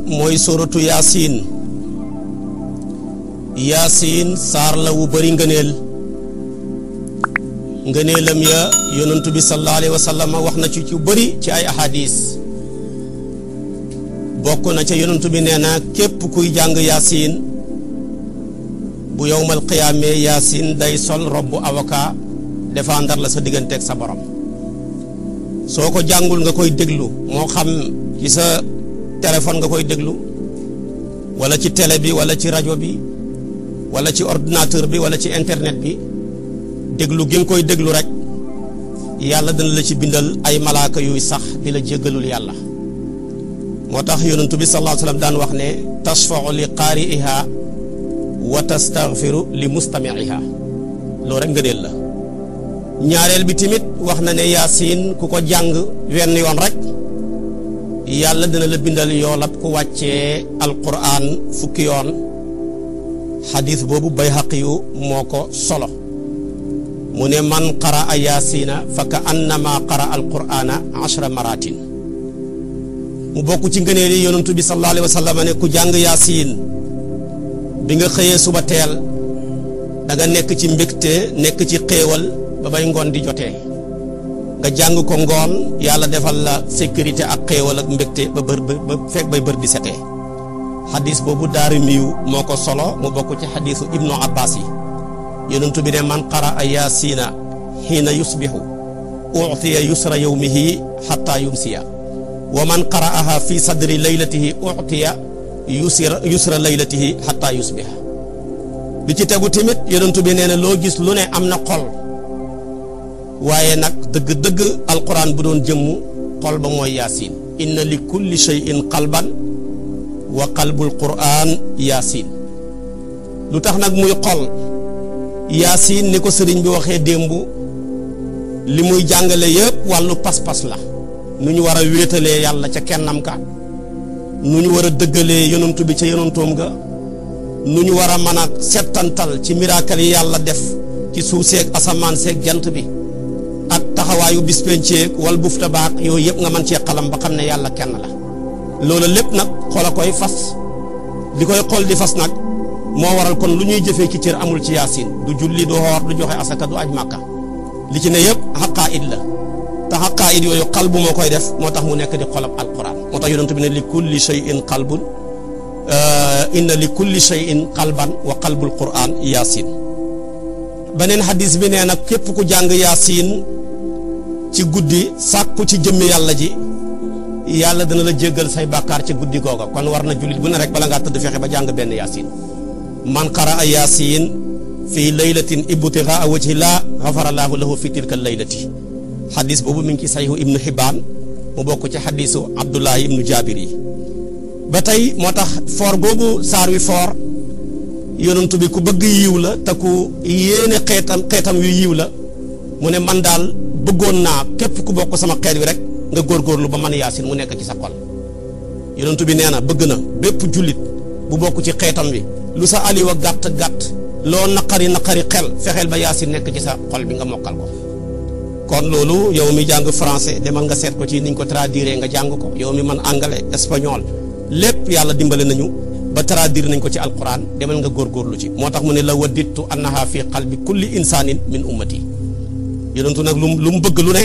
mooy suratu Yaasin. Yaasin saar la wu bari ngëneelam ya yonentu bi sallallahu alayhi wa sallam wax na ci bari ci ay ahadis. bokk na ca yonentu bi nee na képp kuy jàng Yaasin bu yowmal qiyaamee Yaasin day sol robbu avocat défendre la sa digganteeg sa borom. soo ko jàngul nga koy déglu moo xam ci sa téléphone nga koy déglu wala ci télé bi wala ci rajo bi wala ci ordinateur bi wala ci internet bi déglu gi nga koy déglu rek yàlla dana la ci bindal ay malaaka yuy sax di la jéggalul yàlla. moo tax yonentu bi sallallahu alayhi wa sallam daan wax ne tashfa'u li qaari'iha wa tastaghfiru li mustami'iha loolu rek ngëneel la. ñaareel bi tamit wax na ne Yaasin ku ko jàng wenn yoon rek yàlla dina la bindal yoolab ku wàccee alquran fukki yoon. xadis boobu Bayhaqi yu moo ko solo mu ne man qaraa Yaasina fa ka annama qara alqurana 10 maratin. mu bokk ci ngëneel yi yonentu bi sallallahu alayhi wa sallam ne ku jàng Yaasin bi nga xëyee suba teel da nga nekk ci mbégte nekk ci xéewal ba bay ngoon di jotee nga jàng ko ngoon yàlla defal la sécurité ak xéewal ak mbégte ba fekk bay bër di setee. xadis boobu Daarimiyu moo ko solo mu bokk ci xadisu Ibnu Abbas yi yonentu bi ne man qaraa Yaasina xiina yusbihu utiya yusra yawmihi xatta yumsiya wa man qara'aha fi sadri laylatihi utiya yusra laylatihi xatta yusbiha. bi ci tegu tamit yonentu bi nee na loo gis lu ne am na xol waaye nag dëgg-dëgg alquran bu doon jëmmu xol ba mooy Yaasin. inna li kulli shay'in qalban wa qalbul quran Yaasin. lu tax nag muy xol Yaasin ni ko sëriñ bi waxee démb li muy jàngale yëpp wàllu pas-pas la. nu ñu war a wéetalee yàlla ca kennam ka nu ñu war a dëggalee yonantu bi ca yonantoom ga nu ñu war a mën a settantal ci miracle yi yàlla def ci suuf seeg asamaan seeg jant bi ak taxawaayu bis penceeg wal bufta baak yooyu yëpp nga mën cee xalam ba xam ne yàlla kenn la. loolu lépp nag xol a koy fas li koy xol di fas nag moo waral kon lu ñuy jëfee ci cër amul ci Yaasin du julli du xoor du joxe asaka du aj màkka li ci ne yëpp xaqaa'id la te xaqaa'id yooyu qalbu moo koy def moo tax mu nekk di xolab alquran. moo tax yonent bi ne li kulli shay'in qalbun inna li kulli shay'in qalban wa qalbul quran Yaasin. beneen xadis bi nee nag képp ku jàng Yaasin ci guddi sàkku ci jëmmi yàlla ji yàlla dana la jéggal say bàkkaar ci guddi googa kon war na jullit bu ne rek bala ngaa tëdd fexe ba jàng benn Yaasin. man qaraa Yaasin fii laylatin ibtigaa wajhi laa xafara laahu lahu fi tilka laylati. xadis boobu mi ngi ci sahihu ibnu Hibbaan mu bokk ci xadisu Abdullahi ibnu Jaabir yi. ba tey moo tax foor googu saar wi foor yonentu bi ku bëgg yiw la te ku yéene xeetam yu yiw la mu ne man daal bëggoon naa képp ku bokk sama xeet wi rek nga góorgóorlu ba man Yaasin mu nekk ci sa xol. yonentu bi nee na bëgg na bépp jullit bu bokk ci xeetam wi lu sa aliwa gàtt gàtt loo naqari xel fexeel ba Yaasin nekk ci sa xol bi nga mokkal ko. kon loolu yow mi jàng français demal nga seet ko ci niñ ko traduire nga jàng ko yow mi man anglais espagnol lépp yàlla dimbale nañu ba traduire nañ ko ci alquran demal nga góorgóorlu ci. moo tax mu ne la waddittu annaha fi qalbi kulli insanin min ummati. yonentu nag lu mu bëgg lu ne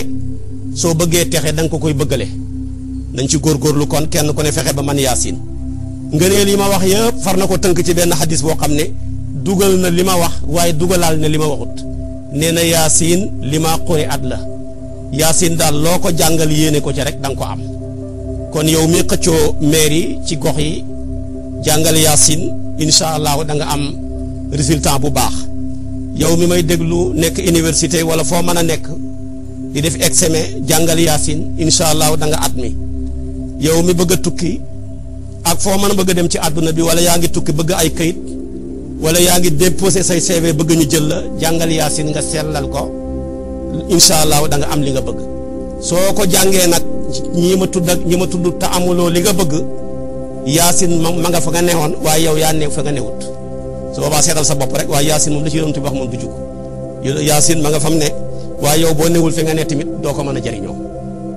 soo bëggee texe da nga ko koy bëggale nañ ci góorgóorlu kon kenn ku ne fexe ba man Yaasin. ngëneel yi ma wax yëpp far na ko tënk ci benn xadis boo xam ne dugal na li ma wax waaye dugalaal na li ma waxut. nee na Yaasin li ma xuri at la Yaasin daal loo ko jàngal yéene ko ci rek da nga ko am. kon yow mi xëccoo maire yi ci gox yi jàngal Yaasin incha allah da nga am résultat bu baax. yow mi may déglu nekk université wala foo mën a nekk di def examen jàngal Yaasin incha allah da nga admis. yow mi bëgg a tukki ak foo mën a bëgg a dem ci àdduna bi wala yaa ngi tukki bëgg ay kayit wala yaa ngi déposé say CV bëgg ñu jël la jàngal Yaasin nga sellal ko incha allah da nga am li nga bëgg. soo ko jàngee nag ñi ma tudd ak ñi ma tudd te amuloo li nga bëgg Yaasin ma nga fa nga newoon waaye yow yaa neew fa nga newut su boobaa seetal sa bopp rek waaye Yaasin moom la ci yonent bi wax moom du jug Yaasin ma nga fam ne waaye yow boo newul fi nga ne tamit doo ko mën a jëriñoo.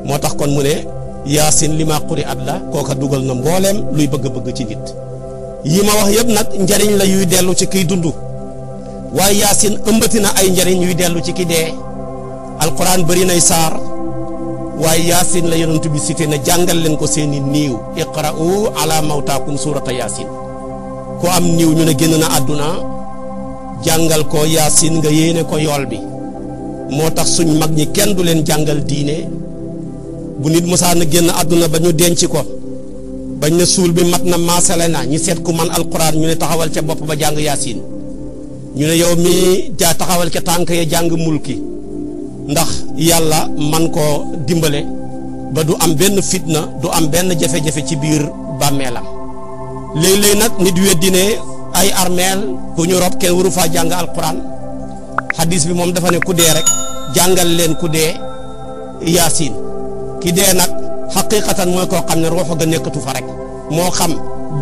moo tax kon mu ne yaasin li ma quri at la kooka dugal na mbooleem luy bëgg-bëgg ci nit yi ma wax yëpp nag njariñ la yuy dellu ci kiy dund waaye yaasin ëmbati na ay njariñ yuy dellu ci ki dee alquran bëri nay saar waaye yaasin la yonent bi cité na jàngal leen ko seeni niiw iqra'u ala mawtaakum surata yaasin ku am niiw ñu ne génn na àdduna jàngal ko yaasin nga yéene ko yool bi moo tax suñ mag ñi kenn du leen jàngal diine bu nit mosaan na génn àdduna ba ñu denc ko bañ na suul bi mat na maasale na ñu seet ku man alquran ñu ne taxawal ca bopp ba jàng yaasin ñu ne yow mi jaa taxawal ca tànk ya jàng mulki ndax yàlla man koo dimbale ba du am benn fitna du am benn jafe-jafe ci biir bàmmeelam léeg-léeg nag nit weddi ne ay armeel ku ñu rob kenn waru faa jàng alquran hadis bi moom dafa ne ku dee rek jàngal leen ku dee yaasin ki dee nag xaqiqatan mooy koo xam ne ruuxu ga nekkatu fa rek moo xam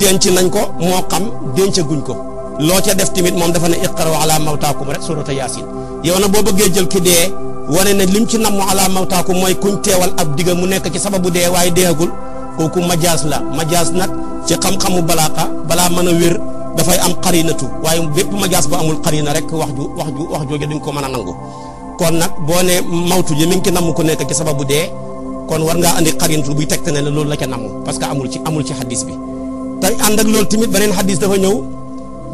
denc nañ ko moo xam dencaguñ ko loo ca def tamit moom dafa ne iqra ala mawtaakum rek surata yaasin yow na boo bëggee jël ki dee wane ne lim ci namm ala mawtaakum mooy kuñ teewal ab digga mu nekk ci sababu dee waaye deegul kooku majaas la majaas nag ci xam-xamu balaa mën a wér dafay am xarinatu waaye bépp majaas bu amul xarina rek wax jooju duñ ko mën a nangu kon nag boo ne mawtu ji mi ngi ci namm ku nekk ci sababu dee kon war ngaa andi xarinatu buy tegte ne loolu la ca namm parce que amul ci hadis bi te ànd ak loolu tamit beneen hadis dafa ñëw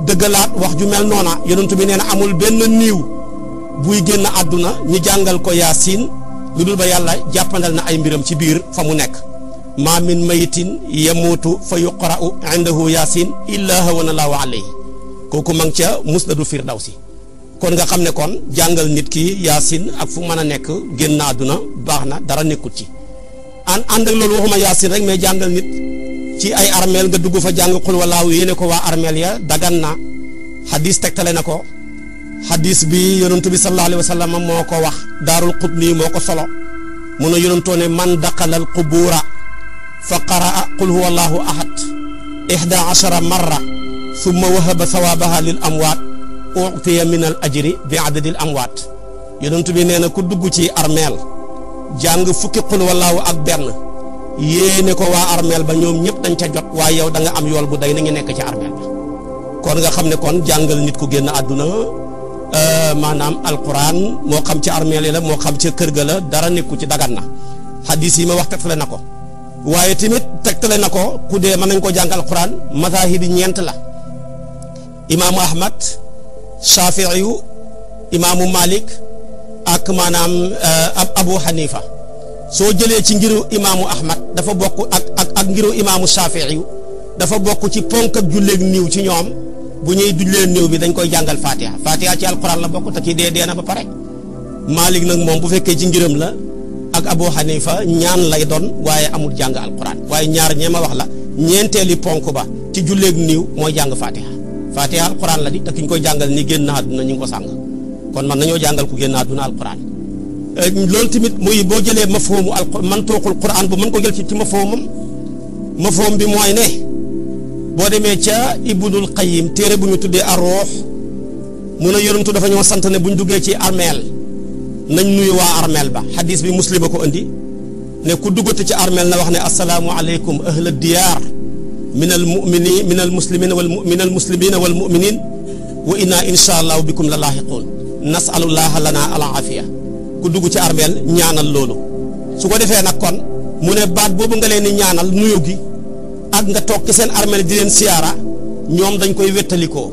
dëggalaat wax ju mel noona yonent bi nee na amul benn niiw buy génn àdduna ñu jàngal ko yaasin lu dul ba yàlla jàppandal na ay mbiram ci biir fa mu nekk ma min mayitin yamuutu fa yuqra'u indahu yaasin illa hawana laahu alayhi kooku ma ngi ca musnadu firdawsi kon nga xam ne kon jàngal nit ki yaasin ak fu mën a nekk génn àdduna baax na dara nekkut ci ànd ak loolu waxuma yaasin rek mais jàngal nit ci ay armeel nga dugg fa jàng xul walaahu yéene ko waa armeel ya dagan na hadis tegtale na ko hadis bi yonentu bi sallallahu alayhi wa sallam moo ko wax daarul qutni moo ko solo mun a yonentoo ne man daqalal qubuura fa qaraa qul huwa allahu ahad 11 marra summa wahaba sawaabaha lil amwaat utiya min al ajri bi adadil amwaat yonentu bi nee na ku dugg ci armeel jàng fukki qul wallahu ak benn yéene ko waa armeel ba ñoom ñëpp dañ ca jot waaye yow da nga am yool bu day na ngi nekk ci armeel ba kon nga xam ne kon jàngal nit ku génn àdduna maanaam alquran moo xam ci armeel la moo xam ci kër ga la dara nekku ci dagan na hadis yi ma wax tegtale na ko waaye tamit tegtale na ko ku dee mën nañ ko jàng alquran mazahib yi ñeent la imaamu ahmad shafi'i imaamu malik ak maanaam abu hanifa soo jëlee ci ngiru imaamu ahmad dafa bokk ak ngiru imaamu shafi'i dafa bokk ci ponk ak julleeg niiw ci ñoom bu ñuy jullee niiw bi dañ koy jàngal fatiha ci alquran la bokk te kii dee na ba pare malik nag moom bu fekkee ci ngiram la ak abu hanifa ñaan lay doon waaye amul jàng alquran waaye ñaar ñee ma wax la ñeenteeli ponk ba ci julleeg niiw mooy jàng fatiha alquran la di te ki ñu koy jàngal ni génn àdduna ñu ngi ko sàng kon man nañoo jàngal ku génn àdduna alquran loolu tamit muy boo jëlee mafhumu man tooxul quran bu mën ko jël ci mafhum bi mooy ne boo demee ca ibnul qayyim téere bu ñu tuddee ar-ruh mun a yonentu dafa ñoo sant ne bu ñu duggee ci armeel nañ nuyu waa armeel ba hadis bi muslima ko andi ne ku duggati ci armeel na wax ne assalaamu aleykum ahla diyaar min al muminin min al muslimina min al muslimina wal muminin wa inna insha allahu bikum la laahiqun nasalullaha lana al afiya ku dugg ci armeel ñaanal loolu su ko defee nag kon mu ne baat boobu nga leen di ñaanal nuyu gi ak nga toog ci seen armeel di leen siyaara ñoom dañ koy wettalikoo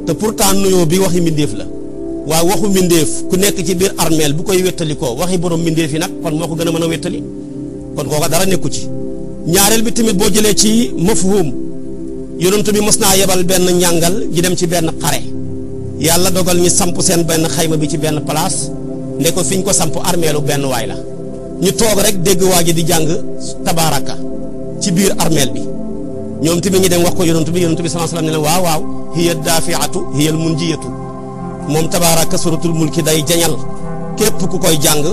te pourtant nuyoo bi waxi mbindeef la waaye waxu mbindeef ku nekk ci biir armeel bu koy wettalikoo waxi borom mbindeef yi nag kon moo ko gën a mën a wettali kon kooka dara nekku ci ñaareel bi tamit boo jëlee ci mafhum yonent bi mos naa yebal benn ñàngal ji dem ci benn xare yàlla dogal ñi samp seen benn xayma bi ci benn place ne ko fi ñu ko samp armeelu benn waay la ñu toog rek dégg waa ji di jàng tabaaraka ci biir armeel bi ñoom tamit ñu dem wax ko yonent bi sallallahu alayhi wasallam ne leen waaw hiya daafiatu hiya al munjiyatu moom tabaaraka suratul mulki day jañal képp ku koy jàng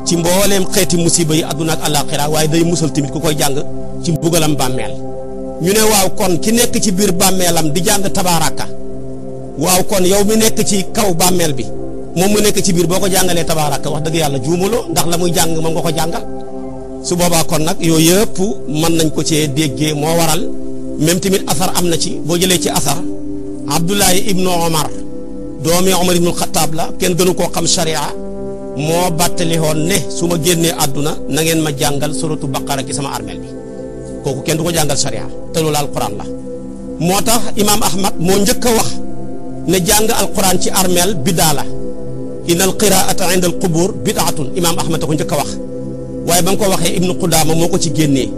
ci mbooleem xeeti musiba yi àdduna ak àllaaxira waaye day musal tamit ku koy jàng ci mbugalam bàmmeel ñu ne waaw kon ki nekk ci biir bàmmeelam di jàng tabaaraka waaw kon yow mi nekk ci kaw bàmmeel bi moom mu nekk ci biir boo ko jàngalee tabaaraka wax dëgg yàlla juumuloo ndax la muy jàng moom nga ko jàngal su boobaa kon nag yooyu yëpp mën nañ ko cee déggee moo waral même tamit asar am na ci boo jëlee ci asar Abdullahi ibnu Omar doomi Omar ibnu Xataab la kenn gënu koo xam sharia moo bàttali woon ne su ma génnee àdduna na ngeen ma jàngal suratu baqara ci sama armeel bi kooku kenn du ko jàngal sharia te loolu alquran la moo tax imaam Ahmad moo njëkk a wax ne jàng alquran ci armeel bidaa la innal qiraata inda al qubur bidaatun imaam Ahmad a ko njëkk a wax waaye ba mu ko waxee ibnu Qudaama moo ko ci génnee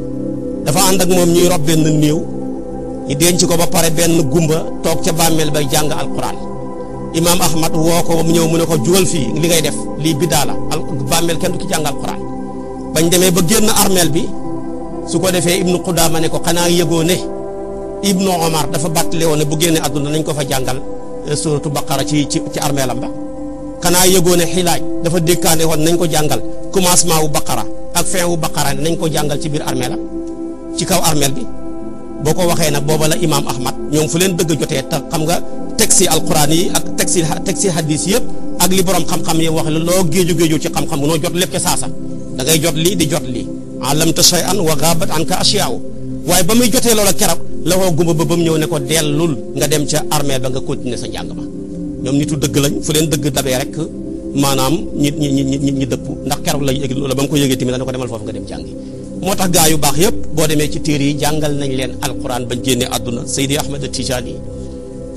dafa ànd ak moom ñuy rob benn néew ñu denc ko ba pare benn gumba toog ca bàmmeel bay jàng alquran imaam Ahmad woo ko ba mu ñëw mu ne ko jugal fii li ngay def lii bidaa la bàmmeel kenn du ki jàng alquran bañ demee ba génn armeel bi su ko defee ibnu Qudaama ne ko xanaa yëgoo ne ibnu Omar dafa bàttale woon ne bu génnee àdduna nañ ko fa jàngal suratu baqara ci armeelam ba xanaa yëgoo ne xilaaj dafa dékkaane woon nañ ko jàngal commencement wu baqara ak fin wu baqara nañ ko jàngal ci biir armeelam ci kaw armeel bi boo ko waxee nag booba la imaam Ahmad ñoom fu leen dëgg jotee te xam nga texte alquran yi ak texte hadis yëpp ak li borom xam-xam yi wax la loo géeju ci xam-xam noo jot lépp ca saasa da ngay jot lii di jot lii alamta shay'an wa ghabat anka ashya'u waaye ba muy jotee loola keroog la woo gumba ba mu ñëw ne ko dellul nga dem ca armeel ba nga continuer sa njàng ma ñoom nitu dëgg lañ fu leen dëgg dabee rek maanaam ñi dëpp ndax keroog la yëg loola ba mu ko yëgee tamit dana ko demal foofu nga dem jàngi moo tax gaa yu baax yëpp boo demee ci téere yi jàngal nañ leen alquran bañ génnee àdduna Seydi Ahmad Tijani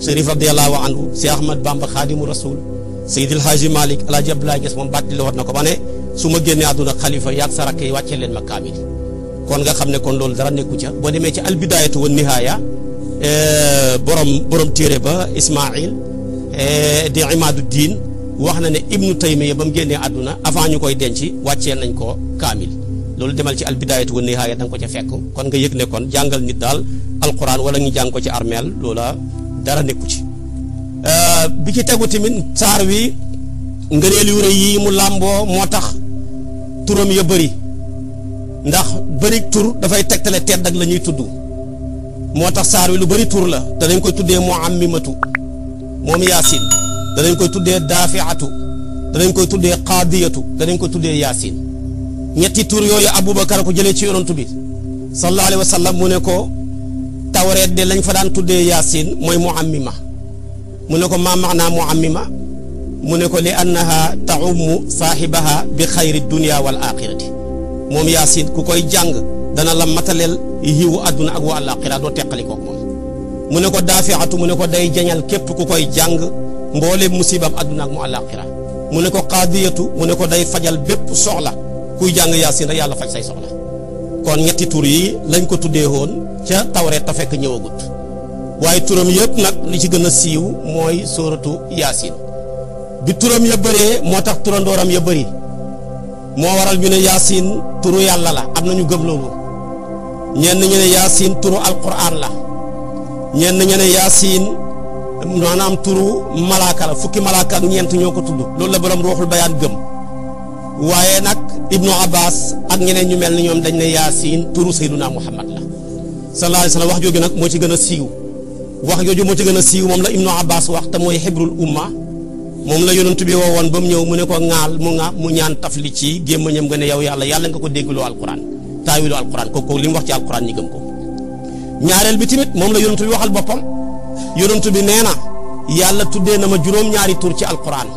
Sharif radiyallahu anhu Cheikh Ahmad Bamba Khadimu Rasul Seydi El Hadji Malick El Hadji Abdoulaye Niass moom bàttali woon na ko ba ne su ma génnee àdduna xalifa yaag sa rakk yi wàccee leen ma kaamil kon nga xam ne kon loolu dara nekku ca boo demee ci albidayatu wa nihaaya borom téere ba Ismaïl di Imaadu Diin wax na ne Ibnu Taymiya ba mu génnee àdduna avant ñu koy denc wàccee nañ ko kaamil loolu demal ci albidayatu wa nihaaya da nga ko ca fekk kon nga yëg ne kon jàngal nit daal alquran wala ñu jàng ko ci armeel loola dara nekku ci bi ci tegu tamit saar wi ngëneel yu rëy yi mu làmboo moo tax turam ya bëri ndax bëri tur dafay tegtale tedd ak la ñuy tudd moo tax saar wi lu bëri tur la danañ koy tuddee muammimatu moom yaasin danañ koy tuddee daafiatu danañ koy tuddee qaadiyatu danañ koy tuddee yaasin ñetti tur yooyu Abubakar ko jëlee ci yonantu bi sallallahu alayhi wa sallam mu ne ko tawreet de lañ fa daan tuddee yaasin mooy muammima mu ne ko maa maanaa muammima mu ne ko li annaha taummu saahibaha bi xayri dunia wal axirati moom yaasin ku koy jàng dana la mataleel yiwu àdduna ak wa àllaaxira doo teqali koog moom mu ne ko daafiatu mu ne ko day jañal képp ku koy jàng mboole musibam àdduna ak mu àllaaxira mu ne ko qaadiyatu mu ne ko day fajal bépp soxla kuy jàng yaasin rek yàlla faj say soxla kon ñetti tur yi lañ ko tuddee woon ca tawreet ta fekk ñëwagut waaye turam yëpp nag li ci gën a siiw mooy sóoratu yaasin bi turam ya bëree moo tax turandooram ya bëri moo waral ñu ne yaasin turu yàlla la am na ñu gëm loolu ñenn ñu ne yaasin turu alquran la ñenn ñu ne yaasin maanaam turu malaaka la fukki malaaka ak ñeent ñoo ko tudd loolu la borom ruuxul bayaan gëm waaye nag ibnu abbas ak ñeneen ñu mel ni ñoom dañ ne yaasin turu sayduna muhammad la sallallahu alayhi wa sallam wax jooju nag moo ci gën a siiw wax jooju moo ci gën a siiw moom la ibnu abbas wax te mooy xibrul umma moom la yonent bi woo woon ba mu ñëw mu ne ko ŋaal mu ñaan tafli ci gémmañam nga ne yow yàlla nga ko déggloo alquran taawiloo alquran kooku li mu wax ci alquran ñi gëm ko ñaareel bi tamit moom la yonent bi waxal boppam yonent bi nee na yàlla tuddee na ma juróom-ñaari tur ci alquran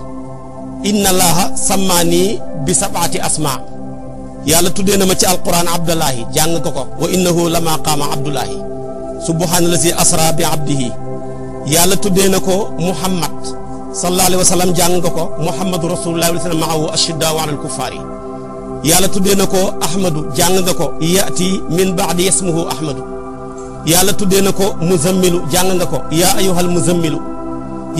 inna allaha sammaani bi sabaati asma yàlla tuddee na ma ci alquran abdullahi jàng ko ko wa innahu lama qaama abdullahi subhaanallazi asra bi abdihi yàlla tuddee na ko muhammad sallallahu alayhi wa sallam jàng nga ko muhammadu rasulullah wa sallam maahu ashiddaau ala alkuffaari yàlla tuddee na ko ahmadu jàng nga ko yati min baadi yasmuhu ahmadu yàlla tuddee na ko muzammilu jàng nga ko yaa ayyuhal muzammilu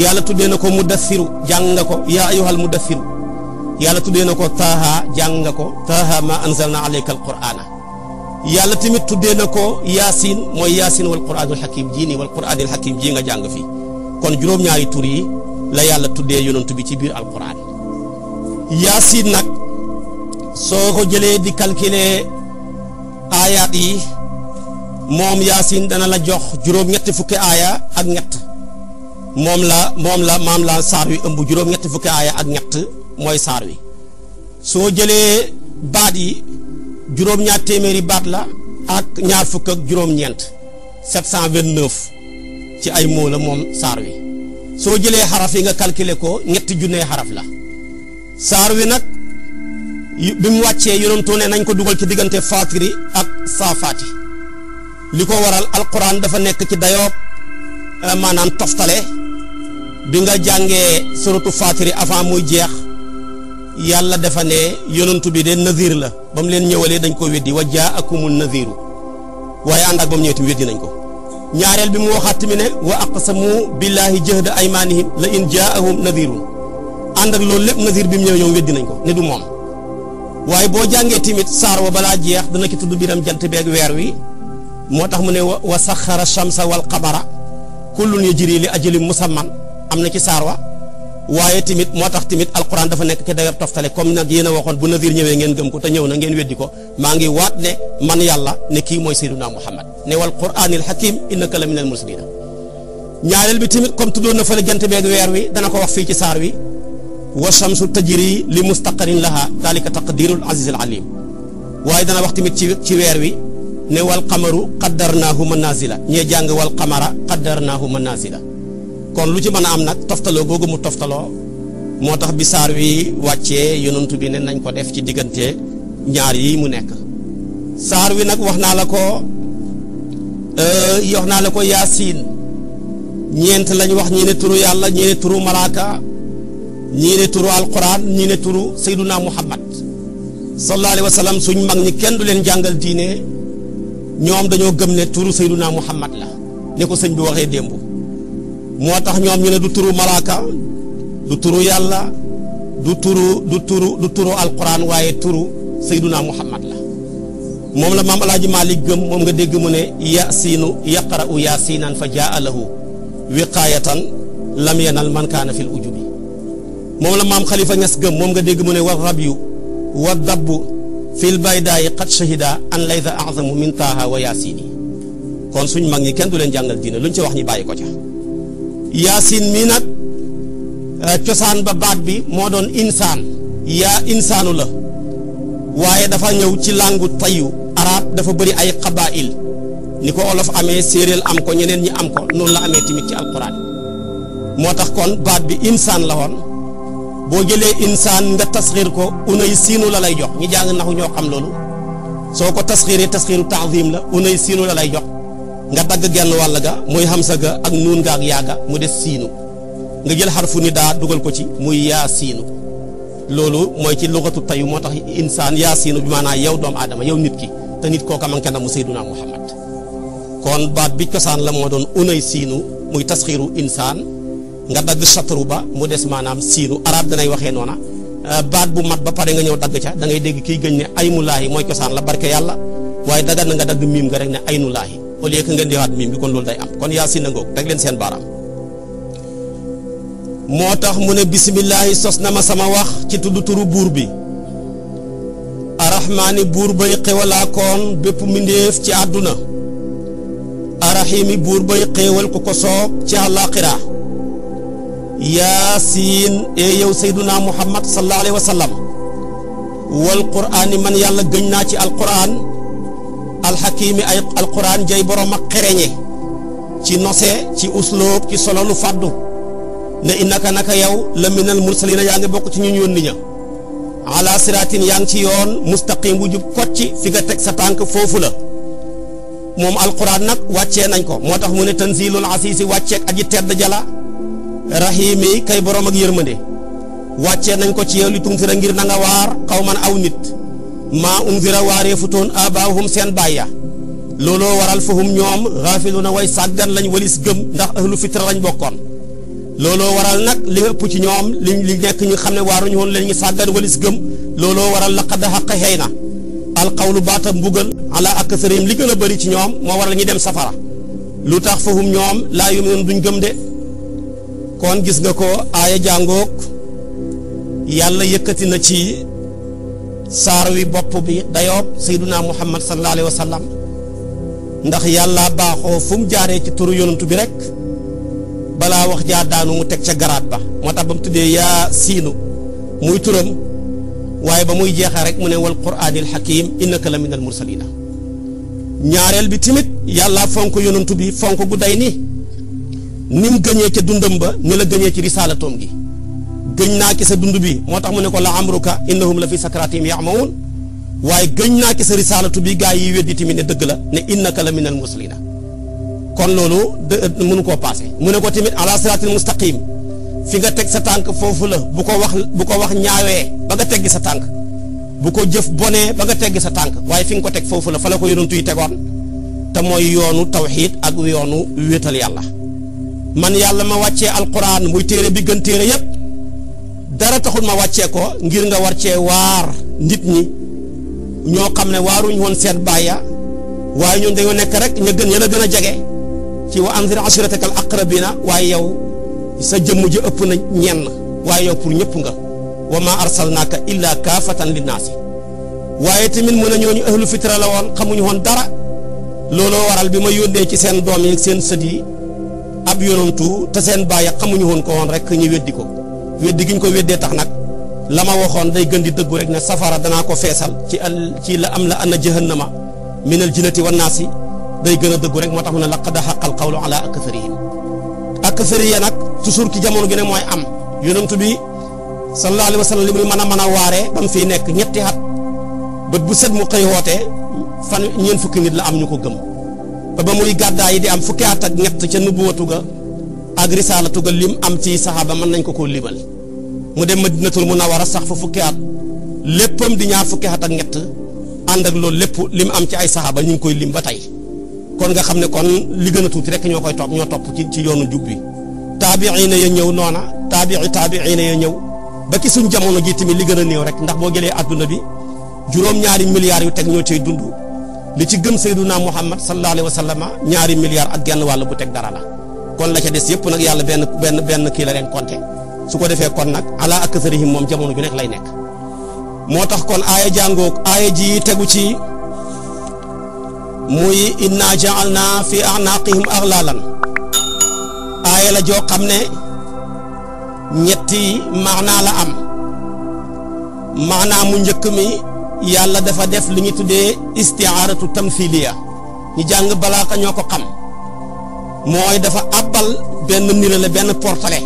yàlla tuddee na ko mudassiru jàng nga ko yaa ayyuhal mudassiru yàlla tuddee na ko taaha jàng nga ko taaha ma anzalna alayka alqur'ana yàlla tamit tuddee na ko yaasin mooy yaasin wal qur'anul hakim jii nii wal qur'anil hakim jii nga jàng fii kon juróom-ñaari tur yi la yàlla tuddee yonantu bi ci biir alquran yaasin nag soo ko jëlee di calculer aayaat yi moom yaasin dana la jox juróom-ñetti fukki aaya ak ñett moom la saar wi ëmb juróom-ñetti fukki aaya ak ñett mooy saar wi soo jëlee baat yi juróom-ñaar téeméeri baat la ak ñaar fukk ak juróom-ñeent 729 ci ay moo la moom saar wi soo jëlee xaraf yi nga calculer ko ñetti junnee xaraf la saar wi nag bi mu wàccee yonentu ne nañ ko dugal ci diggante faatiri ak saafaati li ko waral alquran dafa nekk ci dayoob maanaam toftale bi nga jàngee suratu faatiri avant muy jeex yàlla dafa ne yonentu bi de nazir la ba mu leen ñëwalee dañ ko weddi wa jaakumun naziru waaye ànd ak ba mu ñëwee tamit weddi nañ ko ñaareel bi mu waxaat tamit ne wa aqsamu billahi jahda aymanihim la in jaahum nazirun ànd ak loolu lépp nazir bi mu ñëwee ñoom weddi nañ ko ne du moom waaye boo jàngee tamit saar wa balaa jeex dana ci tudd biram jant beeg weer wi moo tax mu ne wa saxara shamsa wal qamara kullun yajri li ajalin musamman am na ci saar wa waaye tamit moo tax tamit alquran dafa nekk ci dayab toftale comme nag yéen a waxoon bu nazir ñëwee ngeen gëm ko te ñëw na ngeen weddi ko maa ngi waat ne man yàlla ne kii mooy sayyiduna muhammad ne wal qur'anil hakim innaka la minal mursalin ñaareel bi tamit comme tuddoon na fële jant beeg weer wi dana ko wax fii ci saar wi wa shamsu tajri li mustaqarin laha dalika taqdirul azizil alim waaye dana wax tamit ci weer wi ne wal qamaru qaddarnaahu manazila ñee jàng wal qamara qaddarnaahu manazila kon lu ci mën a am nag toftaloo googu mu toftaloo moo tax bi saar wi wàccee yonantu bi ne nañ ko def ci diggante ñaar yi mu nekk saar wi nag wax naa la ko yaasiin ñeent lañ wax ñii ne turu yàlla ñii ne turu malaaka ñii ne turu alquran ñii ne turu sayduna muhammad sallallahu alayhi wa sallam suñ mag ñi kenn du leen jàngal diine ñoom dañoo gëm ne turu sayduna muhammad la ne ko sëñ bi waxee démb moo tax ñoom ñu ne du turu malaaka du turu yàlla du turu alquran waaye turu sayduna muhammad la moom la maam alaaji Malik gëm moom nga dégg mu ne yaasiinu yaqra'u yaasinan fa jaa lahu wiqaayatan lam yanal man kaana fil ujubi moom la maam xalifa ñas gëm moom nga dégg mu ne wa rabyu wa dabbu fil baydaayi qad shahida an laysa a'zamu min taaha wa yaasini kon suñ mag ñi kenn du leen jàngal diine luñ ci wax ñi bàyyi ko ca yaasin mi nag cosaan ba baat bi moo doon insaan yaa insaanu la waaye dafa ñëw ci langu tayu arab dafa bëri ay qabail ni ko olof amee séeréel am ko ñeneen ñi am ko noonu la amee tamit ci alquran moo tax kon baat bi insaan la woon boo jëlee insaan nga tasxiir ko unay siinu la lay jox ñi jàng naxu ñoo xam loolu soo ko tasxiiree tasxiiru taazim la unay siinu la lay jox nga dagg genn wàll ga muy hamsa ga ak nuun ga ak yaaga mu des siinu nga jël xarfu ni daa dugal ko ci muy yaa siinu loolu mooy ci luxatu tayu moo tax insaan yaa siinu bi maanaam yow doomu aadama yow nit ki te nit kooka man kenn mu sayduna muhammad kon baat bi cosaan la moo doon unay siinu muy tasxiiru insaan nga dagg chatru ba mu des maanaam siinu arab danay waxee noona baat bu mat ba pare nga ñëw dagg ca da ngay dégg kii gëñ ne aynulaahi mooy cosaan la barke yàlla waaye dagan na nga dagg miim nga rek ne aynulaahi au lieu que ngeen di waat miim bi kon loolu day am kon yaasin na ngoog teg leen seen baaraam moo tax mu ne bisimillahi sos na ma sama wax ci tudd turu buur bi arrahmaani buur bay xewalaa koon bépp mbindéef ci àdduna arrahimi buur bay xéewal ku ko soob ci àllaaxira yaasiin e yow sayduna muhammad sallallahu alayhi wa sallam wal quraani man yàlla gëñ naa ci alquran alxakimi ay alquran jay borom ak xereñe ci nose ci usloob ci solo lu fàddu ne innaka naka yow la minal mursalina yaa ngi bokk ci ñu yónni ña ala siratin yaa ngi ci yoon mustaqim bu jub kocci fi nga teg sa tànk foofu la moom alquran nag wàccee nañ ko moo tax mu ne tanzilul asiisi wàcceeg aji tedd jala rahimi kay borom ak yërmande wàccee nañ ko ci yow li tunzira ngir na nga waar xawman aw nit maa unzira waaree futoon abaahum seen bàyya looloo waral fahum ñoom xaafiluna way sàggan lañ walis gëm ndax ahlu fitra lañ bokkoon looloo waral nag li ëpp ci ñoom li nekk ñu xam ne waaruñu woon leen ñu sàggan walis gëm looloo waral laqad xaqa xëy na alqawlu baata mbugal ala aktharihim li gën a bëri ci ñoom moo waral ñu dem safara lu tax fahum ñoom laa yu'minuun duñ gëm de kon gis nga ko aaya jàngook yàlla yëkkati na ci saar wi bopp bi dayoob sayduna muhammad sallallahu alayhi wa sallam ndax yàlla baaxoo fu mu jaaree ci turu yonantu bi rek balaa wax jaa daanu mu teg ca garaat ba moo tax ba mu tuddee yaa siinu muy turam waaye ba muy jeexee rek mu ne wal quraanil hakiim innaka la minal mursalina ñaareel bi tamit yàlla fonk yonantu bi fonk gu day ni nim gëñee ca dundam ba ni la gëñee ci risaalatoom gi gëñ naa ki sa dund bi moo tax mu ne ko la amruka innahum la fi sakratihim ya'mahuun waaye gëñ naa ki sa risaalatu bi gaa yi weddi tamit ne dëgg la ne innaka la minal mursalina kon loolu mënu koo passé mu ne ko tamit ala siratil mustaqim fi nga teg sa tànk foofu la bu ko wax ñaawee ba nga teggi sa tànk bu ko jëf bonee ba nga teggi sa tànk waaye fi nga ko teg foofu la fa la ko yonantu yi tegoon te mooy yoonu tawxiid ak yoonu wéetal yàlla man yàlla ma wàccee alquran muy téere bi gën téere yépp dara taxul ma wàccee ko ngir nga war cee waar nit ñi ñoo xam ne waaruñ woon seen bàyya waaye ñun dañoo nekk rek ña la gën a jege ci wa anzir ashiratakal aqrabina waaye yow sa jëmm ji ëpp na ñenn waaye yow pour ñëpp nga wa ma arsalnaaka illa kaafatan linnaasi waaye tamit mën a ñooñu ahlu fitra la woon xamuñu woon dara looloo waral bi ma yónnee ci seen doom yi seen sët yi ab yonantu te seen bàyyi xamuñu woon ko woon rek ñu weddi ko weddi gi ñu ko weddee tax nag la ma waxoon day gën di dëggu rek ne safara danaa ko feesal ci la am la anna jahannama minal jinnati wan naasi day gën a dëggu rek moo tax mu ne laqad haqqal qawlu ala aktharihim akthariya nag toujours ki jamono gi ne mooy am yonantu bi sallallahu alayhi wa sallam li muy mën a waaree ba mu fiy nekk ñetti at bët bu set mu xëy wootee ñeent fukki nit la am ñu ko gëm ba muy gàddaa yi di am fukki at ak ñett ca nubuwatu ga ak risaalatu ga lim am ci saxaaba mën nañ ko koo limal mu dem madinatul munawwara sax fa fukki at léppam di ñaar fukki at ak ñett ànd ak loolu lépp lim am ci ay saxaaba ñu ngi koy lim ba tey kon nga xam ne kon li gën a tuuti rek ñoo topp ci yoonu jub bi taabiina ya ñëw noona taabiina ya ñëw ba ki suñ jamono ji tamit li gën a néew rek ndax boo jëlee adduna bi juróom-ñaari milliards yu teg ñoo cay dund li ci gëm sayyiduna Muhammad sallallahu alayhi wa sallam ñaari milliards ak genn wàll bu teg dara la kon la ca des yëpp nag yàlla benn kii la leen compté su ko defee kon nag ala aktharihim moom jamono ju nekk lay nekk moo tax kon aaya jàngoog aaya ji tegu ci muy inna ja'alna fi a'naqihim aghlalan aaya la joo xam ne ñetti maanaa la am maanaa mu njëkk mi yàlla dafa def li ñu tuddee isti'aaratu tamthiliya ñu jàng balaaxa ñoo ko xam mooy dafa àbbal benn nirale benn portale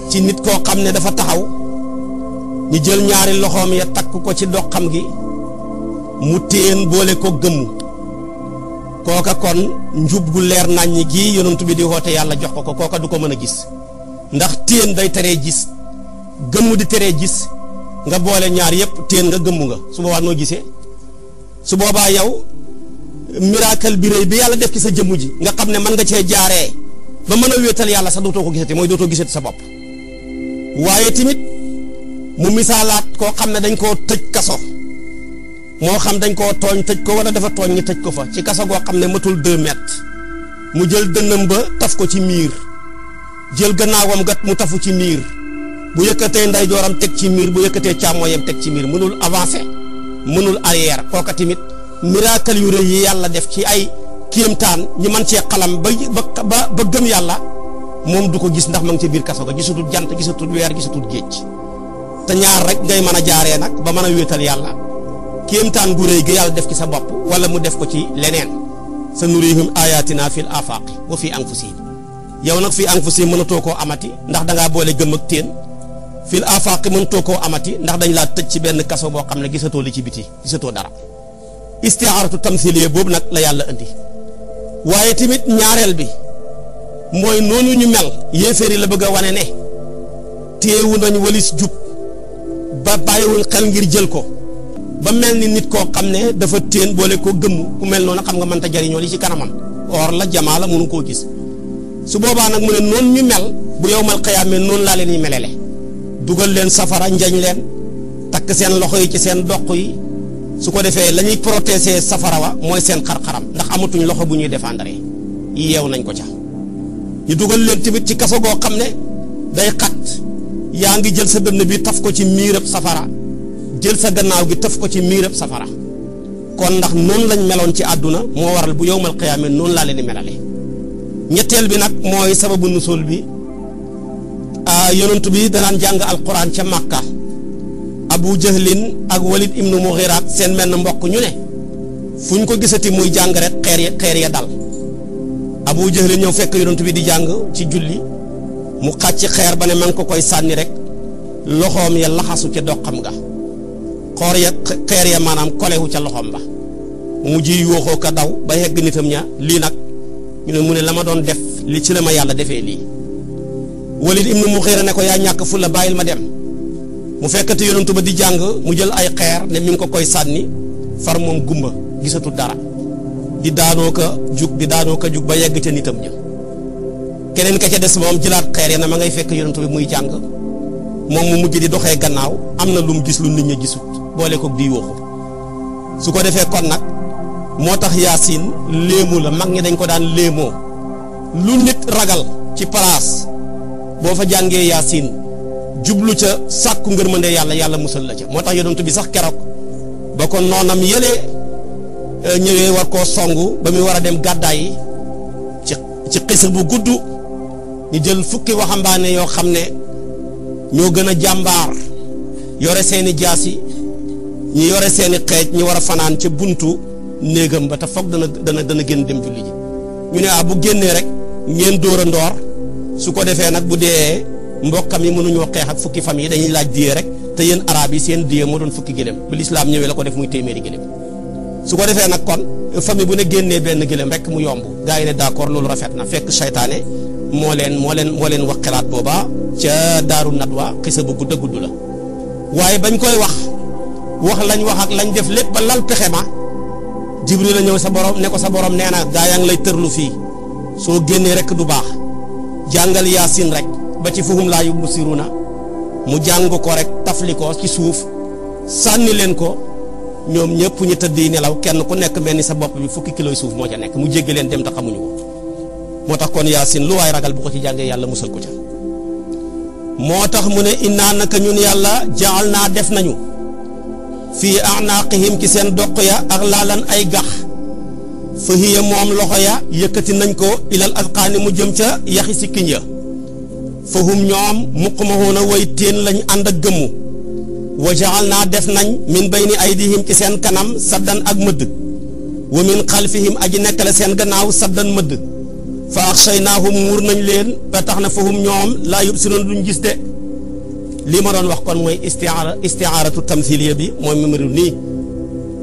ci nit koo xam ne dafa taxaw ñu jël ñaari loxoom ya takk ko ci doxam gi mu téen boole ko gëmm kooka kon njub gu leer naññi gi yonent bi di woote yàlla jox ko kooka du ko mën a gis ndax téen day teree gis gëmm di teree gis nga boole ñaar yëpp téen nga gëmm nga su boobaa noo gisee su boobaa yow miracle bi rëy bi yàlla def ci sa jëmm ji nga xam ne mën nga cee jaaree ba mën a wéetal yàlla sax dootoo ko gisati mooy dootoo gisati sa bopp waaye tamit mu misaalaat koo xam ne dañ koo tëj kaso moo xam dañ koo tooñ tëj ko wala dafa tooñ ñi tëj ko fa ci kaso goo xam ne matul 2 mètres mu jël dënnam ba taf ko ci miir jël gannaawam gat mu tafu ci miir bu yëkkatee ndeyjooram teg ci miir bu yëkkatee càmmooyam teg ci miir mënul avancer mënul arrière kooka tamit miracle yu rëy yi yàlla def ci ay kéemtaan ñi man cee xalam ba gëm yàlla moom du ko gis ndax ma ngi ci biir kaso ga gisatul jant gisatul weer gisatul géej te ñaar rek ngay mën a jaaree nag ba mën a wéetal yàlla kéemtaan gu rëy gi yàlla def ci sa bopp wala mu def ko ci leneen sa nurihim ayatina fil afaqi wa fi anfusihim yow nag fii anfusihim mënatoo koo amati ndax dangaa boole gëm ak teen fil afaqi mënatoo koo amati ndax dañ laa tëj ci benn kaso boo xam ne gisatoo li ci biti gisatoo dara isti'aaratu tamthiliya boobu nag la yàlla indi waaye tamit ñaareel bi mooy noonu ñu mel yéeféeri la bëgg a wane ne téewu nañ walis jub ba bàyyiwuñ xel ngir jël ko ba mel ni nit koo xam ne dafa téen boole ko gëmm ku mel noonu xam nga mënta jariñoo li ci kanamam or la jamaa la mënu koo gis su boobaa nag mu ne noonu ñu mel bu yowmal qiyaama noonu laa leen yi melele dugal leen safara njañ leen takk seen loxo yi ci seen doq yi su ko defee la ñuy protéger safara wa mooy seen xar-xaram ndax amatuñ loxo bu ñuy défendre yeew nañ ko ca ñu dugal leen tamit ci kaso goo xam ne day xat yaa ngi jël sa dënn bi taf ko ci miirab safara jël sa gannaaw gi taf ko ci miirab safara kon ndax noonu lañ meloon ci àdduna moo waral bu yowmal qiyaama noonu laa leen di melale ñetteel bi nag mooy sababu nusul bi yonent bi danaan jàng alquran ca Makka Abu Jahlin ak Walid ibnu Mughira seen menn mbokk ñu ne fu ñu ko gisati muy jàng rek xeer ya dal. Abu Jahlin ñëw fekk yonent bi di jàng ci julli mu xàcc xeer ba ne man ko koy sànni rek loxoom ya laxasu ca doxam nga xeer ya maanaam kolewu ca loxoom ba mu ji yooxoo ko daw ba yegg nitam ña lii nag ñu ne mu ne la ma doon def li ci la ma yàlla defee lii. Walid ibnu Mughira ne ko yaa ñàkk fu la bàyyil ma dem mu fekkati yonent ba di jàng mu jël ay xeer ne mi ngi ko koy sànni far moom gumba gisatu dara di daanoo ko jug ba yegg ca nitam ña. keneen ka ca des moom jëlaat xeer ya na ma ngay fekk yonent bi muy jàng moom mu mujj di doxee gannaaw am na lu mu gis lu nit ñi gisut boole ko di yooxu su ko defee kon nag moo tax yaasin léemu la mag ñi dañ ko daan léemoo lu nit ragal ci place boo fa jàngee yaasin jublu ca sàkku ngërmande yàlla musal la ca. moo tax yonent bi sax keroog ba ko noonam yële ñëwee war koo songu ba muy war a dem gàddaay yi ci xisir bu gudd ñu jël fukki waxambaane yoo xam ne ñoo gën a jàmbaar yore seeni jaasi ñi yore seeni xeej ñi war a fanaan ca buntu néegam ba te foog dana génn dem julli ji ñu ne bu génnee rek ngeen dóor a ndoor su ko defee nag bu dee mbokkam yi mënuñoo xeex ak fukki famille yi dañuy laaj diye rek te yéen arab yi seen diye moo doon fukki gëléem bu lislaam ñëwee la ko def muy téeméeri gëléem su ko defee nag kon famille bu ne génnee benn gëléem rek mu yomb gaa yi ne d'accord loolu rafet na fekk seytaane moo leen wax xalaat booba ca daaru nadwa xisa bu gudd la waaye bañ koy wax lañ wax ak lañ def lépp ba lal pexe ma Jibril la ñëw sa borom ne ko sa borom nee na gaa yaa ngi lay tërlu fii soo génnee rek du baax jàngal yaasin rek ba ci fuhum laa yubsiruna mu jàng ko rek tafli ko ci suuf sànni leen ko ñoom ñëpp ñu tëdd yi nelaw kenn ku nekk mel ni sa bopp bi fukki kilo suuf moo ca nekk mu jéggi leen dem te xamuñu ko moo tax kon yaasin lu waay ragal bu ko ci jàngee yàlla musal ko ca. moo tax mu ne innaa naka ñun yàlla jaal naa def nañu fii a'naaqihim ci seen doq ya ak laalan ay gax fa hiya moom loxo ya yëkkati nañ ko ilal azqaani mu jëm ca yaxi sikkiñ ya fa hum ñoom muqmahuuna way teen lañ ànd ak gëmmu wa jaal naa def nañ min bayni aydihim ci seen kanam saddan ak mëdd wa min xalfihim aji nekkale seen gannaaw saddan mëdd fa axshaynaahum muur nañ leen ba tax na fa hum ñoom laa yubsiruun duñ gis de lii ma doon wax kon mooy istiaaratu tamthiliya bi mooy mémari nii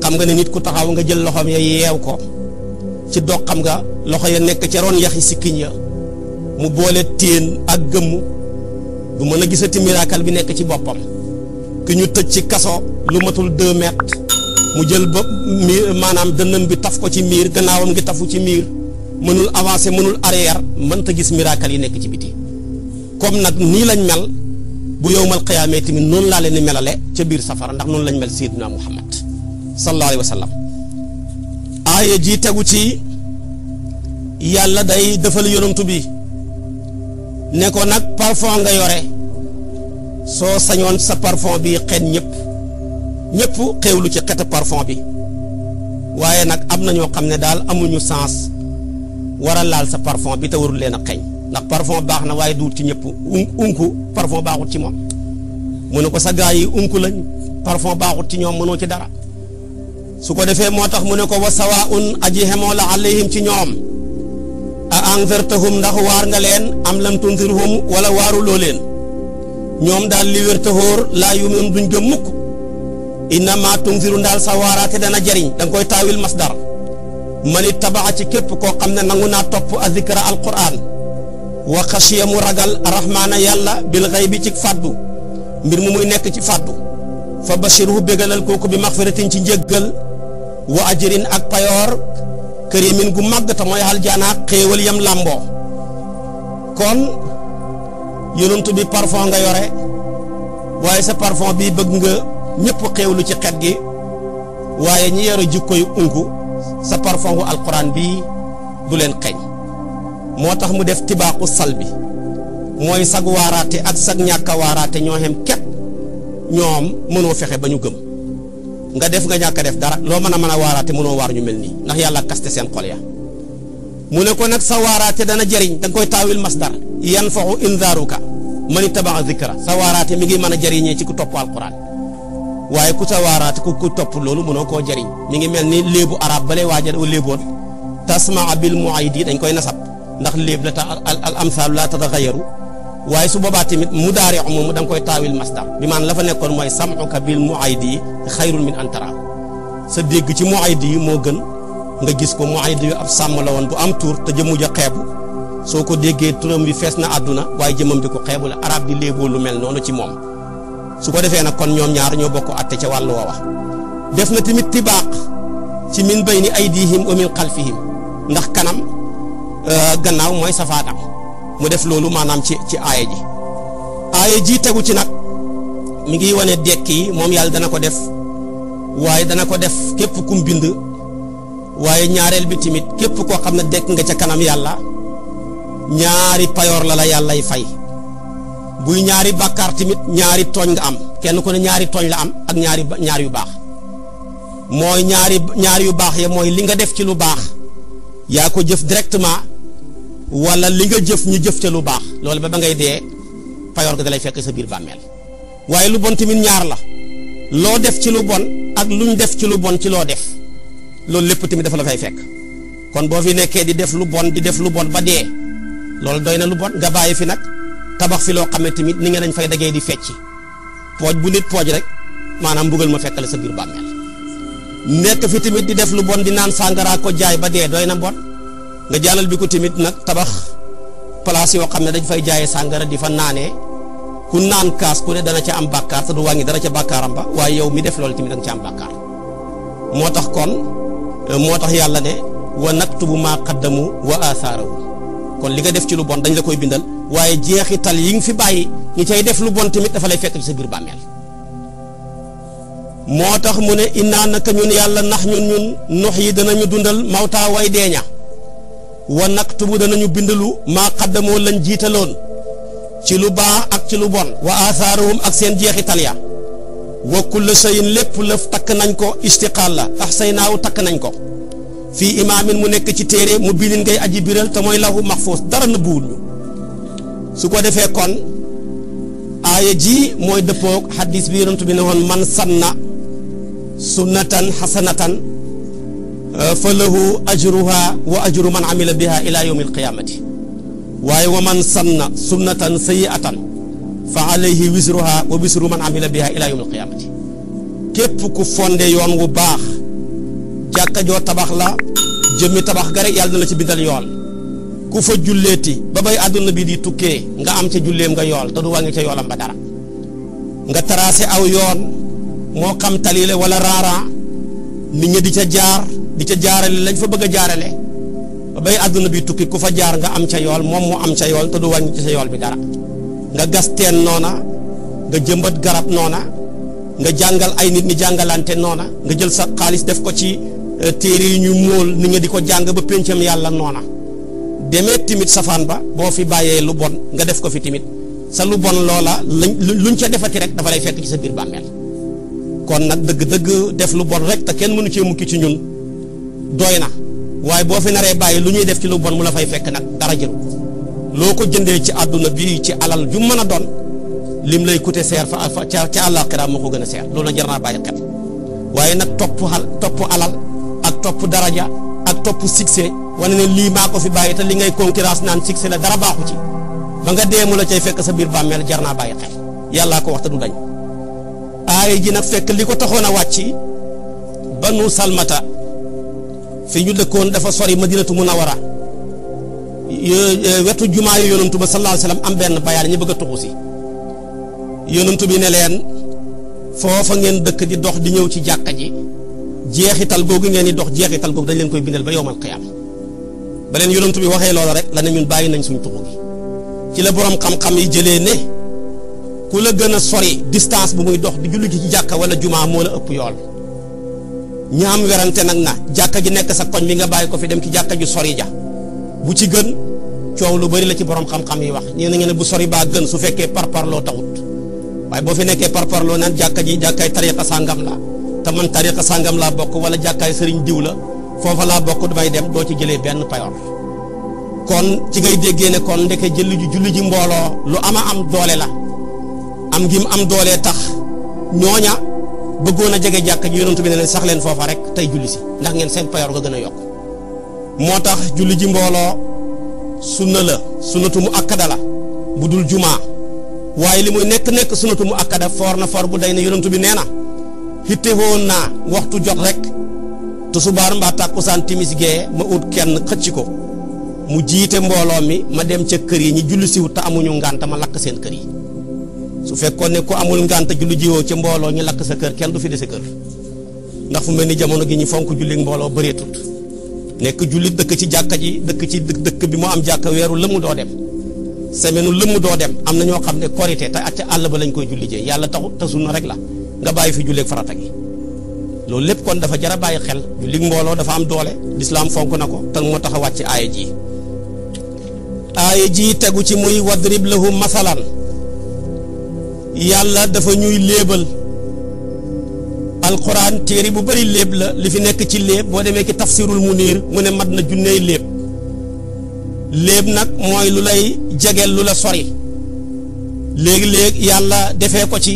xam nga ne nit ku taxaw nga jël loxoom ya yeew ko ci dox xam nga loxo ya nekk ca roon yaxi sikkiñ ya mu boole téen ak gëmm du mën a gisati miracle bi nekk ci boppam ki ñu tëj ci kaso lu matul 2 mètres mu jël ba miir maanaam dënnam bi taf ko ci miir gannaawam ngi tafu ci miir mënul avancer mënul arrière mënta gis miracle yi nekk ci biti comme nag nii lañ mel bu yowmal qiyaamee tamit noonu laa leen di melale ca biir safara ndax noonu lañ mel sayyidina Muhammad sallallahu alayhi wa sallam aaya ji tegu ci yàlla day defal yonantu bi ne ko nag parfum nga yore soo sañoon sa parfum bi xeet ñëpp xewlu ci xetu parfum bi waaye nag am na ñoo xam ne daal amuñu sens war a laal sa parfum bi te warul leen a xeeñ ndax parfum baax na waaye duut ci ñëpp unku parfum baaxut ci moom mu ne ko sa gaa yi unku lañ parfum baaxut ci ñoom mënoo ci dara su ko defee moo tax mu ne ko wa sawaa'un aji xemoo la alayhim ci ñoom a anzartahum ndax waar nga leen am lam tunzirhum wala waaruloo leen ñoom daal li wér te wóor laa yu'minuun duñ gëm mukk innama tunziru daal sa waaraate dana jariñ da nga koy taawil masdar man ittaba'a ci képp koo xam ne nangu naa topp azikra alquran wa xashiya mu ragal rahmaana yàlla bil ghaybi ci fàddu mbir mu muy nekk ci fàddu fa bashirhu bégalal kooku bi maxfiratin ci njëggal wa ajrin ak payoor karimin gu màgg te mooy aljaana xéewal yam làmboo kon yonent bi parfum nga yore waaye sa parfum bi bëgg nga ñëpp xéewlu ci xet gi waaye ñi yore jikkoy unku sa parfum gu alquran bi du leen xeeñ moo tax mu def tibaaku sal bi mooy sag waaraate ak sag ñàkk a waaraate ñoo xem képp ñoom mënoo fexe ba ñu gëm nga def nga ñàkk a def dara loo mën a waaraate mënoo waar ñu mel nii ndax yàlla kaste seen xol ya mu ne ko nag sa waaraate dana jëriñ da nga koy taawil masdar yanfa'u inzaaruka man ittaba'a zikra sa waaraate mi ngi mën a jëriñee ci ku topp alquran waaye ku ta waaraate ku topp loolu mënoo koo jariñ mi ngi mel ni léebu arab balay waaja léeboon tasmaa bil muaydi dañ koy nasab ndax léeb la ta al amsal la tataghayaru waaye su boobaa tamit mudaari moom da nga koy taawil masdar bi maanaam la fa nekkoon mooy sam'uka bil muaydi xayrun min an tara sa dégg ci muaydi yi moo gën nga gis ko muaydi yu ab sàmm la woon bu am tur te jëmmu ja xeebu soo ko déggee turam bi fees na àdduna waaye jëmam bi ko xeebu la arab di léeboo lu mel noonu ci moom su ko defee nag kon ñoom ñaar ñoo bokk atte ca wàllu woowa def na tamit tibaaq ci min bayni aydihim wa min xalfihim ndax kanam gannaaw mooy safaanam mu def loolu maanaam ci aaya ji tegu ci nag mi ngi wane dekk yi moom yàlla dana ko def waaye dana ko def képp kum bind waaye ñaareel bi tamit képp koo xam ne dekk nga ca kanam yàlla ñaari payoor la yàllay fay buy ñaari bàkkaar tamit ñaari tooñ nga am kenn ku ne ñaari tooñ la am ak ñaar yu baax mooy ñaari yu baax ya mooy li nga def ci lu baax yaa ko jëf directement wala li nga jëf ñu jëf ca lu baax loolu ba ngay dee payoor ga dalay fekk sa biir bàmmeel waaye lu bon tamit ñaar la loo def ci lu bon ak luñ def ci lu bon ci loo def loolu lépp tamit dafa la fay fekk kon boo fi nekkee di def lu bon ba dee loolu doy na lu bon nga bàyyi fi nag tabax fi loo xam ne tamit ni nga dañ fay dagee di fecci pooj bu nit pooj rek maanaam mbugal ma fekk la sa biir bàmmeel nekk fi tamit di def lu bon di naan sàngara ko jaay ba dee doy na bon nga jàllal bi ko tamit nag tabax place yoo xam ne dañ fay jaayee sàngara di fa naanee ku naan kaas ku ne dana ca am bàkkaar te du wàññi dara ca bàkkaaram ba waaye yow mi def loolu tamit da nga ca am bàkkaar moo tax yàlla ne wa naktubu maa qaddamu wa athaaru kon li nga def ci lu bon dañ la koy bindal waaye jeexital yi nga fi bàyyi ñi cay def lu bon tamit dafa lay fekk ci sa biir bàmmeel moo tax mu ne innaa naka ñun yàlla nax ñun nux yi danañu dundal mawtaa way deeña wa naktubu danañu bindalu maa qaddamoo lañ jiitaloon ci lu baax ak ci lu bon wa athaaruhum ak seen jeexital ya wa kullu shay'in lépp lëf takk nañ ko istiqaal la ahsaynaahu takk nañ ko fii imaamin mu nekk ci téere mu bilin ngay aji biral te mooy lahu maxfuus dara nëbbuwul ñu su ko defee kon aaya ji mooy dëppoog xadis bi yonent bi ne woon man sanna sunnatan xasanatan fa lahu ajruha wa ajru man amila biha ila yawmi alqiyamati waaye wa man sanna sunnatan sayiatan fa alayhi wisruha wa wisru man amila biha ila yawmi alqiyamati képp ku fonde yoon wu baax jàkka joo tabax la jëmmi tabax ga rek yàlla na la ci bindal yool ku fa julleeti ba bay àdduna bi di tukkee nga am ca julleem nga yool te du wàññi ca yoolam ba dara nga tracé aw yoon moo xam talile wala raara nit ñi di ca jaarale lañ fa bëgg a jaarale ba bay àdduna bi tukki ku fa jaar nga am ca yool moom mu am ca yool te du wàññi ca yool bi dara nga gas teen noona nga jëmbat garab noona nga jàngal ay nit ñi jàngalante noona nga jël sa xaalis def ko ci téere yi ñu móol nit ñi di ko jàng ba péncam yàlla noona demee timit safaan ba boo fi bàyyee lu bon nga def ko fi timit sa lu bon loola luñ ca defati rek dafa lay fekk ci sa biir bàmmeel kon nag dëgg-dëgg def lu bon rek te kenn mënu cee mukki ci ñun doy na waaye boo fi naree bàyyi lu ñuy def ci lu bon mu la fay fekk nag dara jëru loo ko jëndee ci àdduna bi ci alal ju mën a doon lim lay coûter seer ca àllaaxira moo ko gën a seer loolu na jar naa bàyyi xel waaye nag topp alal ak topp daraja ak topp succès wane ne lii maa ko fi bàyyi te li ngay concurrence naan succès la dara baaxu ci ba nga deemu la cay fekk sa biir bàmmeel jar naa bàyyi xel yàllaa ko wax te du dañ aaya ji nag fekk li ko taxoon a wàcc banu salmata fi ñu dëkkoon dafa sori madinatu munawara wetu jumaa yu yonantu ba sallallahu alayhi wasallam am benn bayaal ñu bëgg a tuxu si yonantu bi ne leen foofa ngeen dëkk di dox di ñëw ci jàkka ji jeexital googu ngeen di dox jeexital googu dañ leen koy bindal ba yowmal qiyaam ba leen yonantu bi waxee loola rek la ne ñun bàyyi nañ suñ tuxu gi ci la borom xam-xam yi jëlee ne ku la gën a sori distance bu muy dox di julli ci jàkka wala jumaa moo la ëpp yool ñaam werante nag na jàkka ji nekk sa koñ bi nga bàyyi ko fi dem ci jàkka ju sori ja bu ci gën coow lu bari la ci borom xam-xam yi wax ñee na ngeen ne bu sori baa gën su fekkee parparloo taxut waaye boo fi nekkee parparloo naan jàkka ji jàkkaay tariqa sàngam la te man tariqa sàngam laa bokk wala jàkkaay sëriñ diw la foofa laa bokk damay dem doo ci jëlee benn payoor kon ci ngay déggee ne kon ndeke julli ji mbooloo lu am doole la am ngim am doole tax ñooña bëggoon a jege jàkka ji yonent bi ne leen sax leen foofa rek tey julli si ndax ngeen seen payoor nga gën a yokk. moo tax julli ji mbooloo sunna la sunnatu mu akkada la bu dul jumaa waaye li muy nekk sunnatu mu akkada foor na foor bu day ne yonent bi nee na hitte woon naa waxtu jot rek tusubaar mbaa tàkkusaan timis gee ma ut kenn xëcc ko mu jiite mbooloo mi ma dem ca kër yi ñi julli siwut te amuñu ngànt ma lakk seen kër yi su fekkoon ne ku amul ngànt julli jiwoo ci mbooloo ñu lakk sa kër kenn du fi de sa kër ndax fu mel ni jamono gi ñu fonk julli mbooloo bëreetut nekk julli dëkk ci jàkka ji dëkk ci dëkk bi mu am jàkka weeru lëmu doo dem semaine lëmu doo dem am na ñoo xam ne korité te ca àll ba lañ koy julli jee yàlla taxut te sunna rek la nga bàyyi fi julleeg farata gi loolu lépp kon dafa jar a bàyyi xel julli mbooloo dafa am doole lislaam fonk na ko te moo tax a wàcc aaya ji tegu ci muy wadrib lahum masalan yàlla dafa ñuy léebal alquran téere bu bari léeb la li fi nekk ci léeb boo demee ci tafsirul munir mu ne mat na junney léeb nag mooy lu lay jegeel lu la sori léegi-léegi yàlla defee ko ci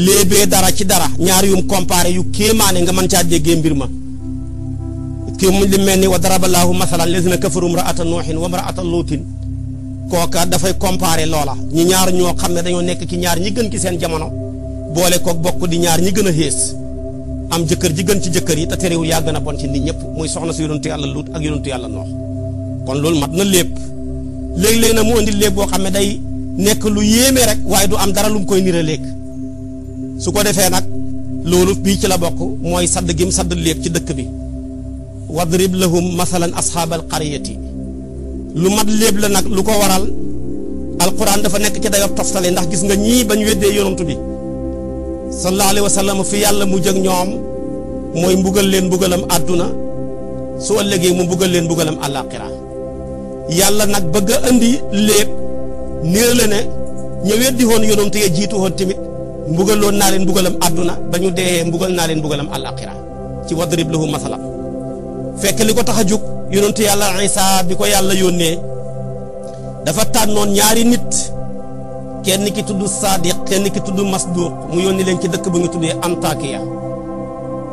léebee dara ci dara ñaar yum comparé yu kéemaane nga mën caa déggee mbir ma kii mu li mel ni wa daraballahu masalan lazina kafaru imra'ata nuuhin wa imra'ata luutin kooka dafay comparé loola ñi ñaar ñoo xam ne dañoo nekk ci ñaar ñi gën ci seen jamono boole kook bokk di ñaar ñi gën a xées am jëkkër ji gën ci jëkkër yi te terewul yaa gën a bon ci nit ñëpp muy soxna si yonentu yàlla Luut ak yonentu yàlla Noox kon loolu mat na lépp léeg-léeg na mu indi lépp boo xam ne day nekk lu yéeme rek waaye du am dara lu mu koy nira léeg su ko defee nag loolu bii ci la bokk mooy sadd gim sadd lépp ci dëkk bi wadrib lahum masalan ashaabal qaryati lu mat lépp la nag lu ko waral alquran dafa nekk ci dayob toftale ndax gis nga ñii bañ weddee yonentu bi sallallahu alayhi wa sallam fi yàlla mu jëg ñoom mooy mbugal leen mbugalam àdduna su ëllëgee mu mbugal leen mbugalam àllaaxira yàlla nag bëgg a indi lépp néew la ne ña weddi woon yonentu ya jiitu woon tamit mbugaloon naa leen mbugalam àdduna ba ñu dee mbugal naa leen mbugalam àllaaxira ci wadrib lahu masalan fekk li ko tax a jóg yonentu yàlla Isaa bi ko yàlla yónnee dafa tànnoon ñaari nit kenn ki tudd Saadiq kenn ki tudd Masduq mu yónni leen ci dëkk bu ñu tuddee Antakiya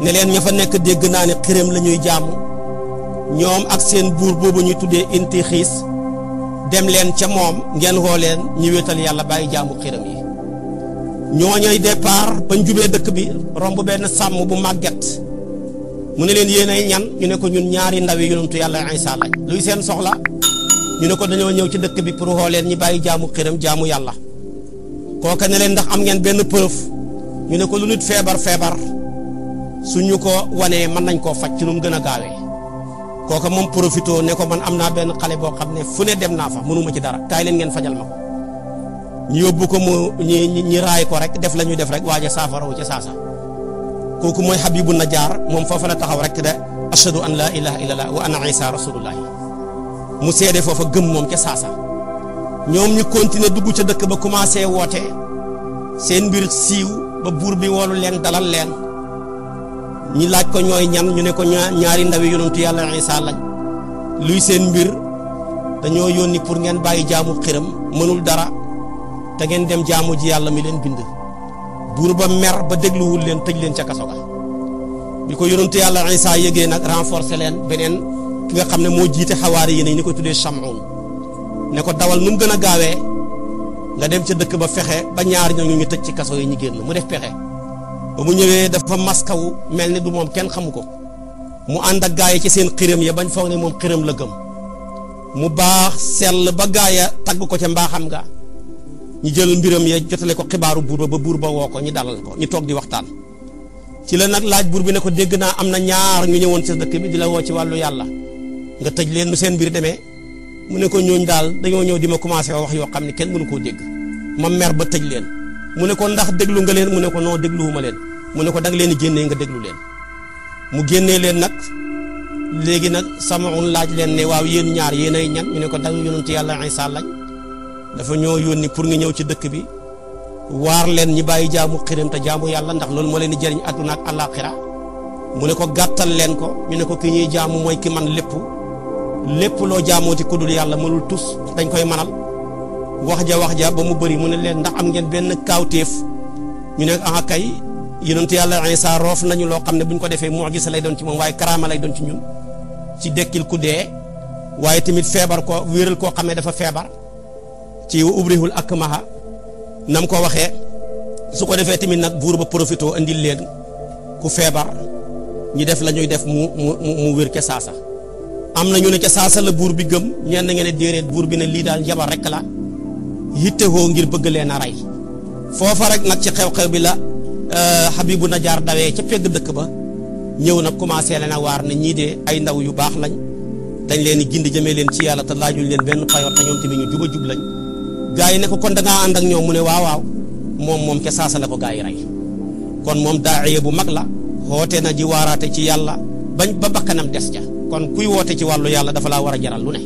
ne leen ña fa nekk dégg naa ne xërëm la ñuy jaamu ñoom ak seen buur boobu ñuy tuddee Intixiis dem leen ca moom ngeen woo leen ñu wéetal yàlla bàyyi jaamu xërëm yi ñooñay départ bañ jubee dëkk bi romb benn sàmm bu màgget mu ne leen yéen ay ñan ñu ne ko ñun ñaari ndawi yonentu yàlla Isaa lañ luy seen soxla ñu ne ko dañoo ñëw ci dëkk bi pour woo leen ñi bàyyi jaamu xërëm jaamu yàlla kooka ne leen ndax am ngeen benn preuve ñu ne ko lu nit feebar suñu ko wanee mën nañ koo faj ci nu mu gën a gaawee kooka moom profito ne ko man am naa benn xale boo xam ne fu ne dem naa fa mënuma ci dara kaay leen ngeen fajal ma ko ñu yóbbu ko mu ñi raay ko rek def la ñuy def rek waaja saafarawu ca saasa kooku mooy Habibu Najjaar moom foofa la taxaw rek de ashhadu an laa ilaha illallah wa anna Isa rasulullah mu seede foofa gëm moom ca saasa ñoom ñu continuer dugg ca dëkk ba commencé woote seen mbir siiw ba buur bi woolu leen dalal leen ñi laaj ko ñooy ñan ñu ne ko ñaari ndawi yonentu yàlla Isaa lañ luy seen mbir dañoo yónni pour ngeen bàyyi jaamu xiram mënul dara te ngeen dem jaamu ji yàlla mi leen bind buur ba mer ba dégluwul leen tëj leen ca kaso ga bi ko yonentu yàlla Isaa yëgee nag renforcer leen beneen ki nga xam ne moo jiite xawaari yi ni ko tuddee Shamun ne ko dawal nu mu gën a gaawee nga dem ca dëkk ba fexe ba ñaar ñooñu ñu tëj ci kaso yi ñu génn mu def pexe ba mu ñëwee dafa maskawu mel ni du moom kenn xamu ko mu ànd ak gaay yi ci seen xiram ya bañ foog ne moom xiram la gëm mu baax sell ba gaaya tagg ko ca mbaaxam nga ñu jël mbiram ya jotale ko xibaaru buur ba buur ba woo ko ñu dalal ko ñu toog di waxtaan ci la nag laaj buur bi ne ko dégg naa am na ñaar ñu ñëwoon ci dëkk bi di la woo ci wàllu yàlla nga tëj leen nu seen mbir demee mu ne ko ñooñ daal dañoo ñëw di ma commencé wax yoo xam ne kenn mënu koo dégg ma mer ba tëj leen mu ne ko ndax déglu nga leen mu ne ko non dégluwuma leen mu ne ko danga leen di génnee nga déglu leen mu génnee leen nag léegi nag Samaun laaj leen ne waaw yéen ñaar yéen ay ñan ñu ne ko ndaw yonentu yàlla Isaa lañ dafa ñoo yónni pour nga ñëw ci dëkk bi waar leen ñi bàyyi jaamu xiram te jaamu yàlla ndax loolu moo leen di jëriñ àdduna ak àllaaxira mu ne ko gàttal leen ko ñu ne ko ki ñuy jaamu mooy ki man lépp loo jaamooti ku dul yàlla mënul tus dañ koy manal wax ja ba mu bëri mu ne leen ndax am ngeen benn kaawteef ñu ne ah kay yonent yàlla Isa roof nañu loo xam ne bu ñu ko defee mu'jiza lay doon ci moom waaye karaama lay doon ci ñun ci dekkil ku dee waaye tamit feebar ko wéeral koo xam ne dafa feebar ci ubrihul akmaha nam ko waxee su ko defee tamit nag buur ba profité andil leen ku feebar ñi def la ñuy def mu wér ca saasa am na ñu ne ca saasa la buur bi gëm ñenn ngeen ne déedéet buur bi ne lii daal njabar rek la yittewoo ngir bëgg leen a rey foofa rek nag ci xew-xew bi la Habibu Najaar dawee ca pegg dëkk ba ñëw nag commencé leen a waar ne ñii de ay ndaw yu baax lañ dañ leen di gindi jëmee leen ci yàlla te laajuñ leen benn payoor te ñoom tamit ñu juba jub lañ gaa yi ne ko kon da ngaa ànd ak ñoom mu ne waaw waaw moom ca saasa la ko gaa yi rey kon moom daa'iya bu mag la woote na ji waaraate ci yàlla bañ ba bakkanam des ca kon kuy woote ci wàllu yàlla dafa laa war a jaral lu ne